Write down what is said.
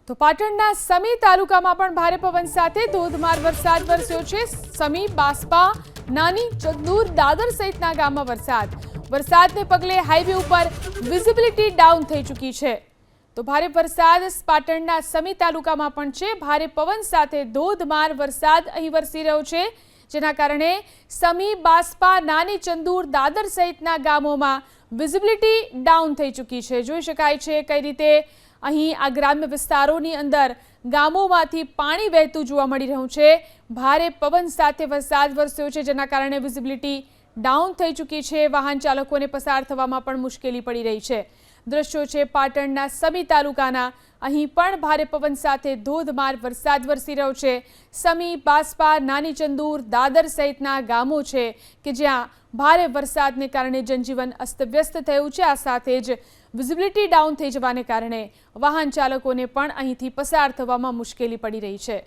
તો પાટણના સમી તાલુકામાં પણ ભારે પવન સાથે ધોધમાર વરસાદ વરસ્યો છે। સમી, બાસ્પા, નાની, ચંદુર, દાદર સહિતના ગામમાં વરસાદને પગલે હાઈવે ઉપર વિઝિબિલિટી ડાઉન થઈ ચૂકી છે। તો ભારે વરસાદ પાટણના સમી તાલુકામાં પણ છે। ભારે પવન સાથે ધોધમાર વરસાદ અહીં વરસી રહ્યો છે, જેના કારણે સમી, બાસ્પા, નાની, ચંદુર, દાદર સહિતના ગામોમાં વિઝિબિલિટી ડાઉન થઈ ચૂકી છે। જોઈ શકાય છે કઈ રીતે અહીં આ ગ્રામ્ય વિસ્તારોની અંદર ગામોમાંથી પાણી વહેતું જોવા મળી રહ્યું છે। ભારે પવન સાથે વરસાદ વરસ્યો છે, જેના કારણે વિઝિબિલિટી ડાઉન થઈ ચૂકી છે। વાહન ચાલકોને પસાર થવામાં પણ મુશ્કેલી પડી રહી છે। દ્રશ્યો છે પાટણના સમી તાલુકાના। અહીં પણ ભારે પવન સાથે ધોધમાર વરસાદ વરસી રહ્યો છે। સમી, બાસ્પા, નાની ચંદુર, દાદર સહિતના ગામો છે કે જ્યાં ભારે વરસાદને કારણે જનજીવન અસ્તવ્યસ્ત થયું છે। આ સાથે જ વિઝિબિલિટી ડાઉન થઈ જવાને કારણે વાહન ચાલકોને પણ અહીંથી પસાર થવામાં મુશ્કેલી પડી રહી છે।